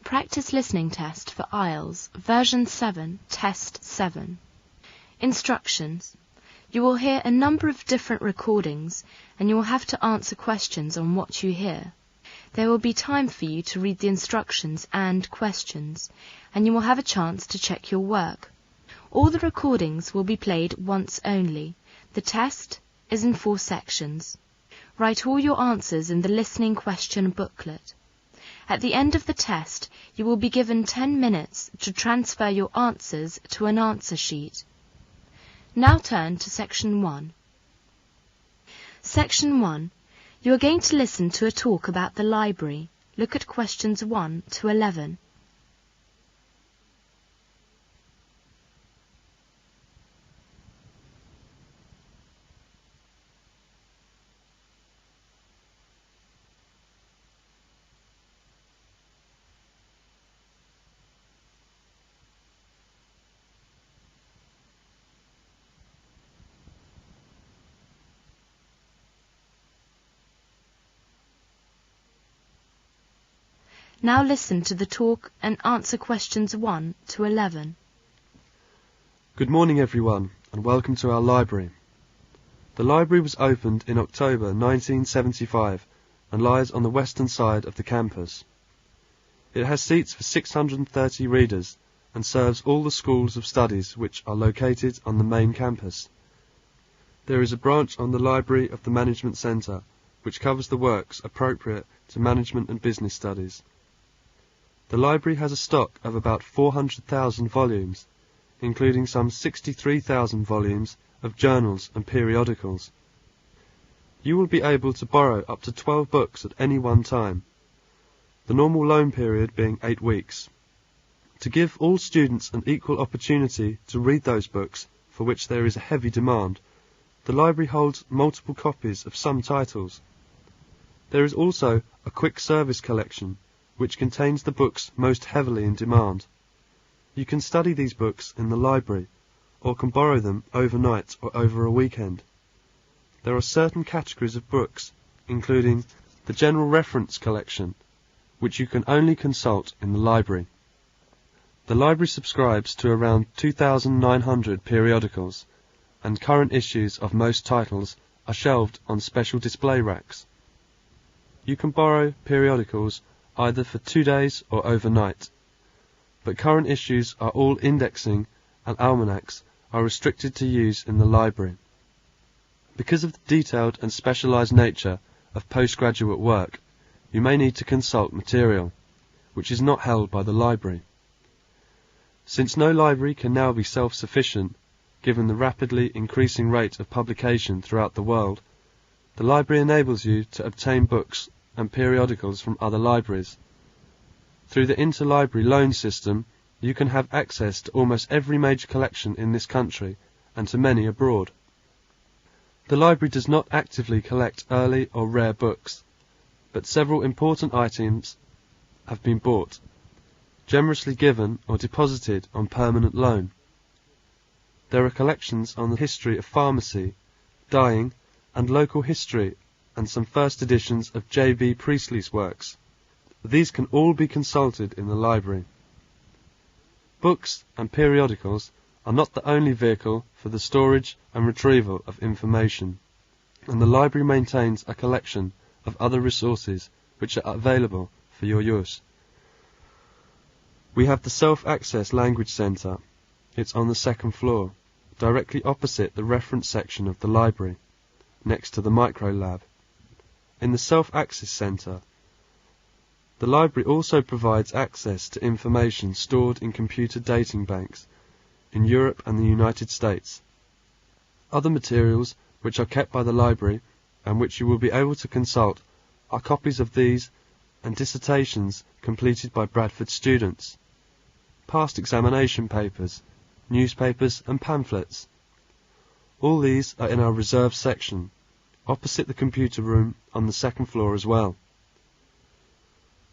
practice listening test for Ielts, version 7, test 7. Instructions. You will hear a number of different recordings and you will have to answer questions on what you hear. There will be time for you to read the instructions and questions, and you will have a chance to check your work. All the recordings will be played once only. The test is in 4 sections. Write all your answers in the listening question booklet. At the end of the test, you will be given 10 minutes to transfer your answers to an answer sheet. Now turn to Section 1. Section 1. You are going to listen to a talk about the library. Look at questions 1 to 11. Now listen to the talk and answer questions 1 to 11. Good morning everyone, and welcome to our library. The library was opened in October 1975 and lies on the western side of the campus. It has seats for 630 readers and serves all the schools of studies which are located on the main campus. There is a branch on the library of the Management Centre which covers the works appropriate to management and business studies. The library has a stock of about 400,000 volumes, including some 63,000 volumes of journals and periodicals. You will be able to borrow up to 12 books at any one time, the normal loan period being 8 weeks. To give all students an equal opportunity to read those books for which there is a heavy demand, the library holds multiple copies of some titles. There is also a quick service collection, which contains the books most heavily in demand. You can study these books in the library, or can borrow them overnight or over a weekend. There are certain categories of books, including the General Reference Collection, which you can only consult in the library. The library subscribes to around 2,900 periodicals, and current issues of most titles are shelved on special display racks. You can borrow periodicals either for 2 days or overnight, but current issues are all indexing and almanacs are restricted to use in the library. Because of the detailed and specialised nature of postgraduate work, you may need to consult material, which is not held by the library. Since no library can now be self-sufficient, given the rapidly increasing rate of publication throughout the world, the library enables you to obtain books and periodicals from other libraries. Through the interlibrary loan system, you can have access to almost every major collection in this country and to many abroad. The library does not actively collect early or rare books, but several important items have been bought, generously given or deposited on permanent loan. There are collections on the history of pharmacy, dyeing, and local history, and some first editions of J.B. Priestley's works. These can all be consulted in the library. Books and periodicals are not the only vehicle for the storage and retrieval of information, and the library maintains a collection of other resources which are available for your use. We have the Self-Access Language Centre. It's on the 2nd floor, directly opposite the reference section of the library, next to the Micro Lab. In the Self-Access Centre, the library also provides access to information stored in computer dating banks in Europe and the United States. Other materials which are kept by the library and which you will be able to consult are copies of these and dissertations completed by Bradford students, past examination papers, newspapers and pamphlets. All these are in our reserve section, opposite the computer room on the 2nd floor as well.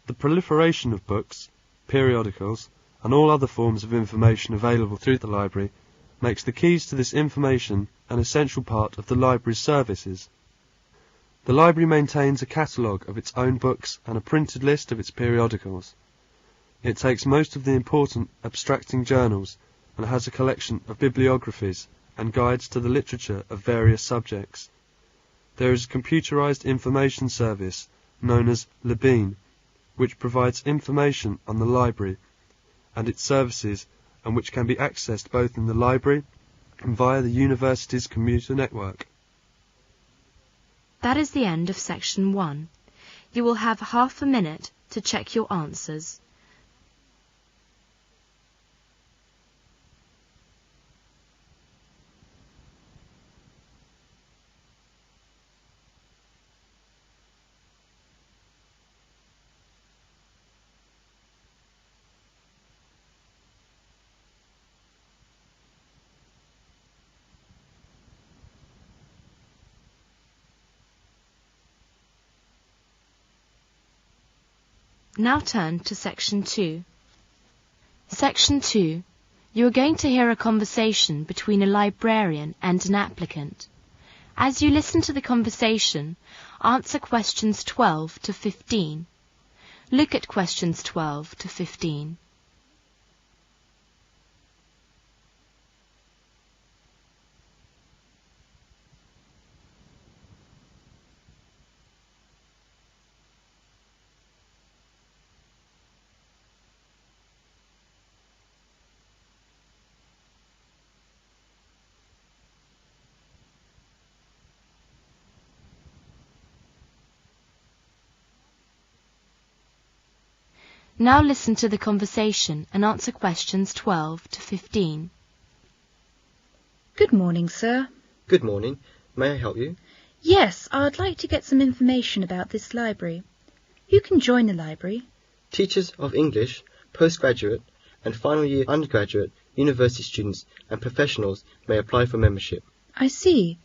The proliferation of books, periodicals, and all other forms of information available through the library makes the keys to this information an essential part of the library's services. The library maintains a catalogue of its own books and a printed list of its periodicals. It takes most of the important abstracting journals and has a collection of bibliographies and guides to the literature of various subjects. There is a computerized information service known as Labine, which provides information on the library and its services, and which can be accessed both in the library and via the university's computer network. That is the end of section 1. You will have half a minute to check your answers. Now turn to section 2. Section 2. You are going to hear a conversation between a librarian and an applicant. As you listen to the conversation, answer questions 12 to 15. Look at questions 12 to 15. Now listen to the conversation and answer questions 12 to 15. Good morning, sir. Good morning. May I help you? Yes, I'd like to get some information about this library. Who can join the library? Teachers of English, postgraduate and final year undergraduate, university students and professionals may apply for membership. I see.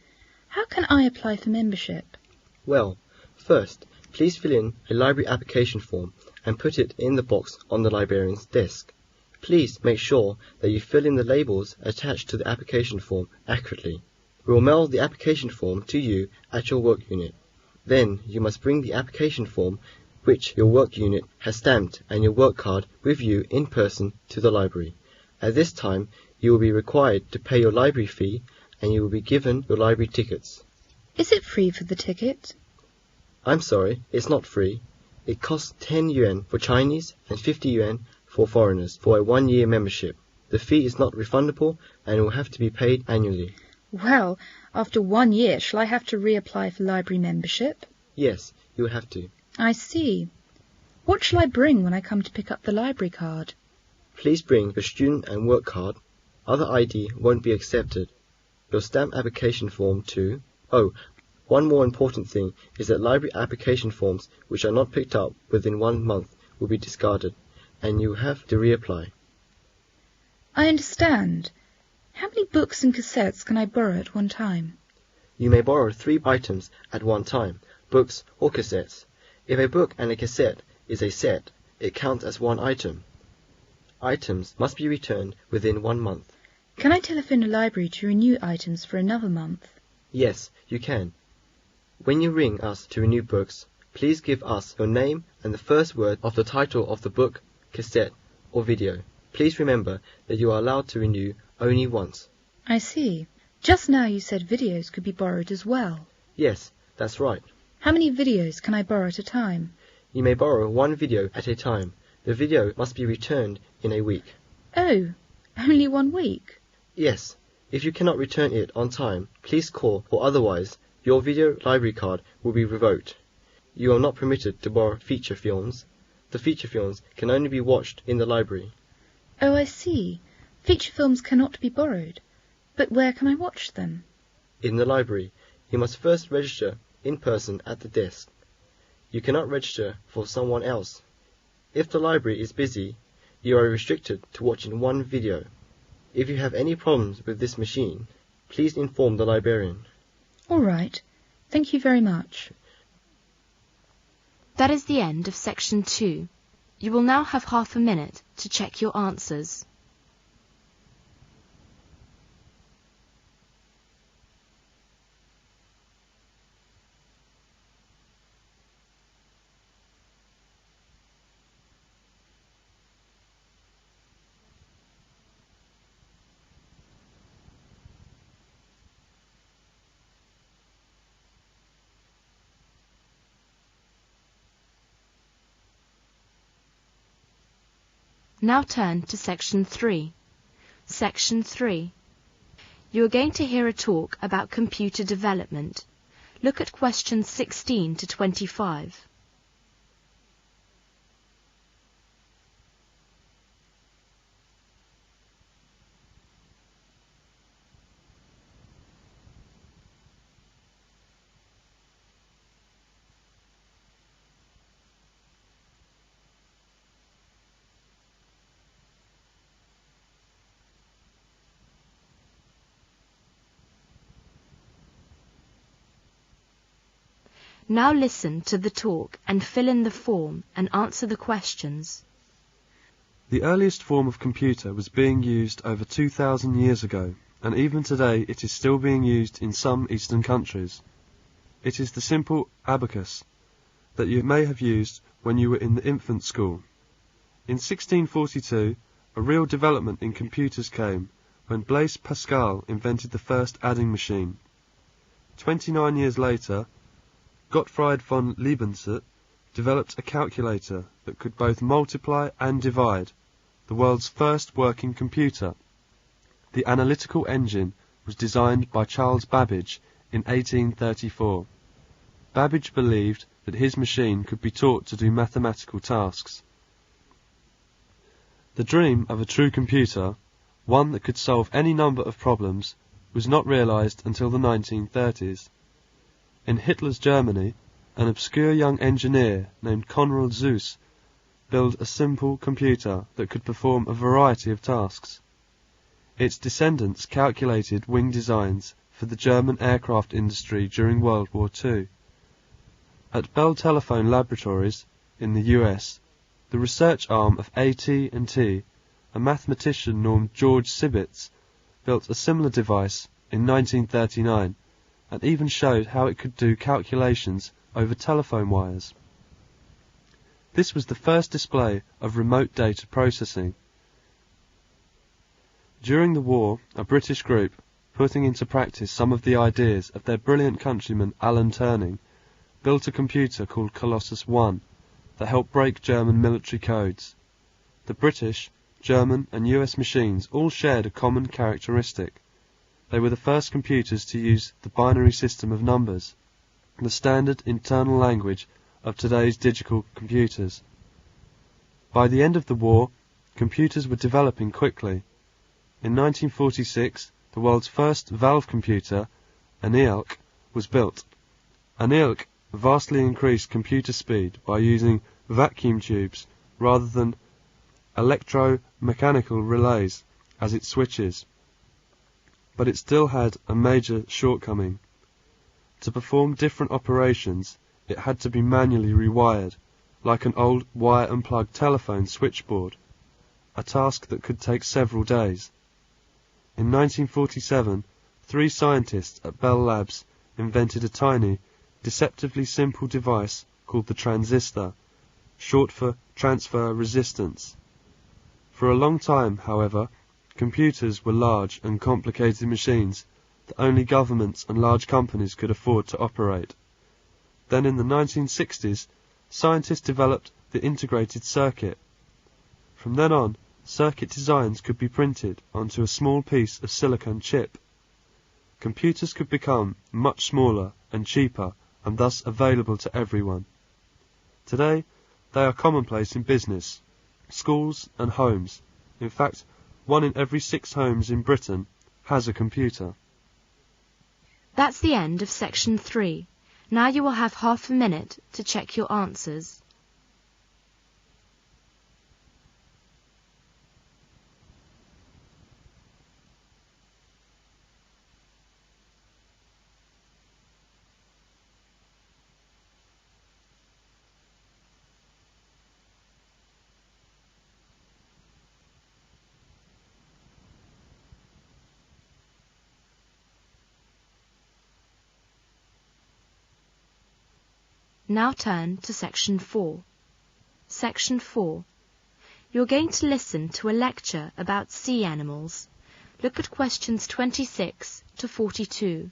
How can I apply for membership? Well, first, please fill in a library application form and put it in the box on the librarian's desk. Please make sure that you fill in the labels attached to the application form accurately. We will mail the application form to you at your work unit. Then you must bring the application form which your work unit has stamped and your work card with you in person to the library. At this time, you will be required to pay your library fee and you will be given your library tickets. Is it free for the ticket? I'm sorry, it's not free. It costs 10 yuan for Chinese and 50 yuan for foreigners for a 1-year membership. The fee is not refundable and will have to be paid annually. Well, after 1 year, shall I have to reapply for library membership? Yes, you will have to. I see. What shall I bring when I come to pick up the library card? Please bring your student and work card. Other ID won't be accepted. Your stamp application form too. Oh, one more important thing is that library application forms which are not picked up within 1 month will be discarded, and you have to reapply. I understand. How many books and cassettes can I borrow at one time? You may borrow 3 items at one time, books or cassettes. If a book and a cassette is a set, it counts as 1 item. Items must be returned within 1 month. Can I telephone a library to renew items for another month? Yes, you can. When you ring us to renew books, please give us your name and the first word of the title of the book, cassette, or video. Please remember that you are allowed to renew only once. I see. Just now you said videos could be borrowed as well. Yes, that's right. How many videos can I borrow at a time? You may borrow 1 video at a time. The video must be returned in a week. Oh, only 1 week? Yes. If you cannot return it on time, please call, or otherwise your video library card will be revoked. You are not permitted to borrow feature films. The feature films can only be watched in the library. Oh, I see. Feature films cannot be borrowed. But where can I watch them? In the library. You must first register in person at the desk. You cannot register for someone else. If the library is busy, you are restricted to watching 1 video. If you have any problems with this machine, please inform the librarian. All right. Thank you very much. That is the end of section 2. You will now have half a minute to check your answers. Now turn to Section 3. Section 3. You are going to hear a talk about computer development. Look at questions 16 to 25. Now listen to the talk and fill in the form and answer the questions. The earliest form of computer was being used over 2,000 years ago, and even today it is still being used in some Eastern countries. It is the simple abacus that you may have used when you were in the infant school. In 1642, a real development in computers came when Blaise Pascal invented the first adding machine. 29 years later, Gottfried von Leibniz developed a calculator that could both multiply and divide, the world's first working computer. The analytical engine was designed by Charles Babbage in 1834. Babbage believed that his machine could be taught to do mathematical tasks. The dream of a true computer, one that could solve any number of problems, was not realized until the 1930s. In Hitler's Germany, an obscure young engineer named Konrad Zuse built a simple computer that could perform a variety of tasks. Its descendants calculated wing designs for the German aircraft industry during World War II. At Bell Telephone Laboratories in the US, the research arm of AT&T, a mathematician named George Sibitz, built a similar device in 1939 and even showed how it could do calculations over telephone wires. This was the first display of remote data processing. During the war, a British group, putting into practice some of the ideas of their brilliant countryman Alan Turing, built a computer called Colossus I that helped break German military codes. The British, German and US machines all shared a common characteristic. They were the first computers to use the binary system of numbers, the standard internal language of today's digital computers. By the end of the war, computers were developing quickly. In 1946, the world's first valve computer, an Ielts, was built. An Ielts vastly increased computer speed by using vacuum tubes rather than electromechanical relays as its switches. But it still had a major shortcoming. To perform different operations, it had to be manually rewired, like an old wire and plug telephone switchboard, a task that could take several days. In 1947, 3 scientists at Bell Labs invented a tiny, deceptively simple device called the transistor, short for transfer resistance. For a long time, however, computers were large and complicated machines that only governments and large companies could afford to operate. Then in the 1960s, scientists developed the integrated circuit. From then on, circuit designs could be printed onto a small piece of silicon chip. Computers could become much smaller and cheaper and thus available to everyone. Today, they are commonplace in business, schools and homes. In fact, 1 in every 6 homes in Britain has a computer. That's the end of Section 3. Now you will have half a minute to check your answers. Now turn to Section 4. Section 4. You're going to listen to a lecture about sea animals. Look at questions 26 to 42.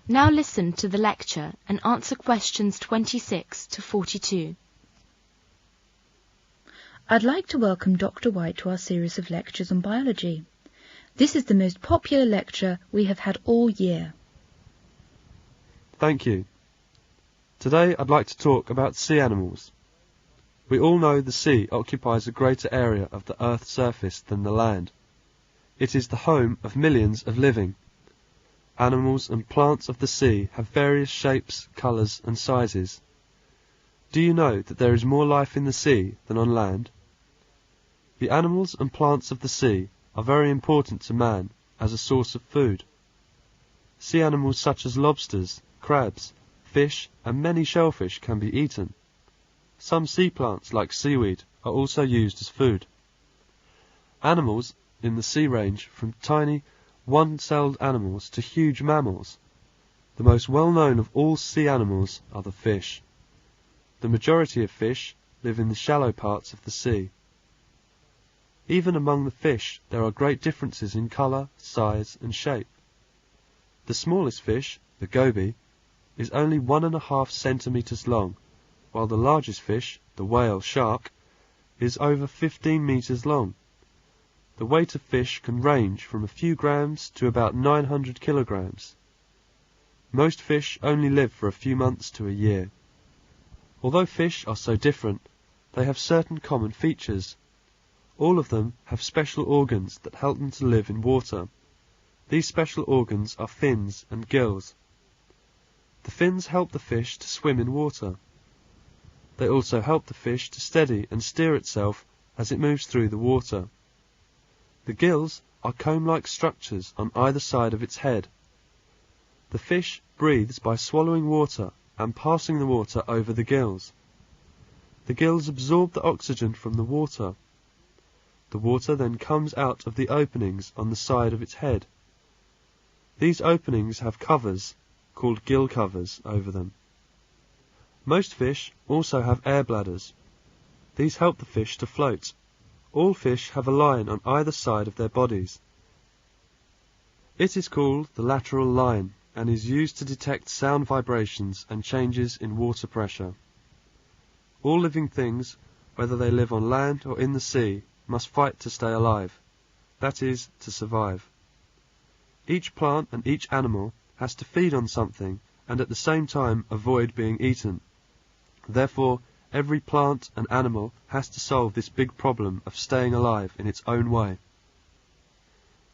Now listen to the lecture and answer questions 26 to 42. I'd like to welcome Dr. White to our series of lectures on biology. This is the most popular lecture we have had all year. Thank you. Today I'd like to talk about sea animals. We all know the sea occupies a greater area of the Earth's surface than the land. It is the home of millions of living. Animals and plants of the sea have various shapes, colours and sizes. Do you know that there is more life in the sea than on land? The animals and plants of the sea are very important to man as a source of food. Sea animals such as lobsters, crabs, fish and many shellfish can be eaten. Some sea plants like seaweed are also used as food. Animals in the sea range from tiny one-celled animals to huge mammals. The most well-known of all sea animals are the fish. The majority of fish live in the shallow parts of the sea. Even among the fish there are great differences in colour, size and shape. The smallest fish, the goby, is only 1.5 centimetres long, while the largest fish, the whale shark, is over 15 metres long. The weight of fish can range from a few grams to about 900 kilograms. Most fish only live for a few months to a year. Although fish are so different, they have certain common features. All of them have special organs that help them to live in water. These special organs are fins and gills. The fins help the fish to swim in water. They also help the fish to steady and steer itself as it moves through the water. The gills are comb-like structures on either side of its head. The fish breathes by swallowing water and passing the water over the gills. The gills absorb the oxygen from the water. The water then comes out of the openings on the side of its head. These openings have covers, called gill covers, over them. Most fish also have air bladders. These help the fish to float. All fish have a line on either side of their bodies. It is called the lateral line and is used to detect sound vibrations and changes in water pressure. All living things, whether they live on land or in the sea, must fight to stay alive, that is, to survive. Each plant and each animal has to feed on something and at the same time avoid being eaten. Therefore, every plant and animal has to solve this big problem of staying alive in its own way.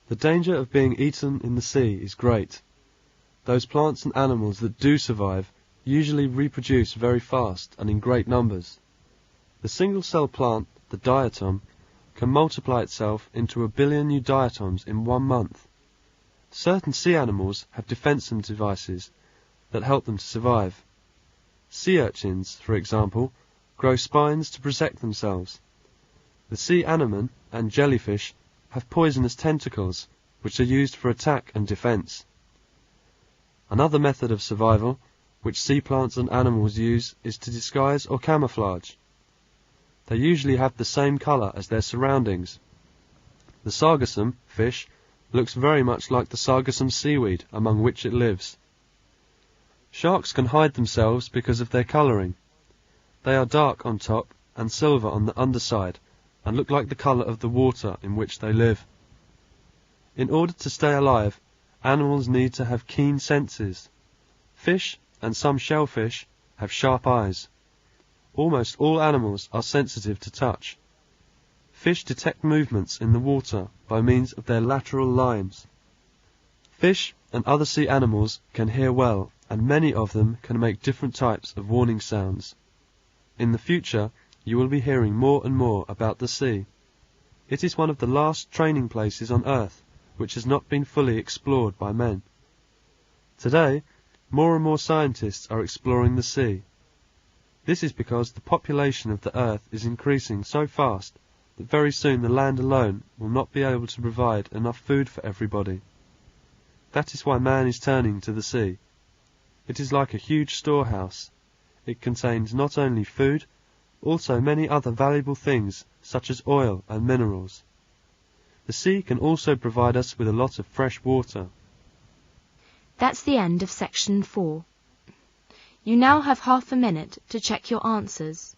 The danger of being eaten in the sea is great. Those plants and animals that do survive usually reproduce very fast and in great numbers. The single-cell plant, the diatom, can multiply itself into 1 billion new diatoms in 1 month. Certain sea animals have defensive devices that help them to survive. Sea urchins, for example, grow spines to protect themselves. The sea anemone and jellyfish have poisonous tentacles, which are used for attack and defense. Another method of survival, which sea plants and animals use, is to disguise or camouflage. They usually have the same colour as their surroundings. The sargassum fish looks very much like the sargassum seaweed among which it lives. Sharks can hide themselves because of their colouring. They are dark on top and silver on the underside and look like the colour of the water in which they live. In order to stay alive, animals need to have keen senses. Fish and some shellfish have sharp eyes. Almost all animals are sensitive to touch. Fish detect movements in the water by means of their lateral lines. Fish and other sea animals can hear well, and many of them can make different types of warning sounds. In the future, you will be hearing more and more about the sea. It is one of the last training places on Earth which has not been fully explored by men. Today, more and more scientists are exploring the sea. This is because the population of the Earth is increasing so fast that very soon the land alone will not be able to provide enough food for everybody. That is why man is turning to the sea. It is like a huge storehouse. It contains not only food, also many other valuable things such as oil and minerals. The sea can also provide us with a lot of fresh water. That's the end of section 4. You now have half a minute to check your answers.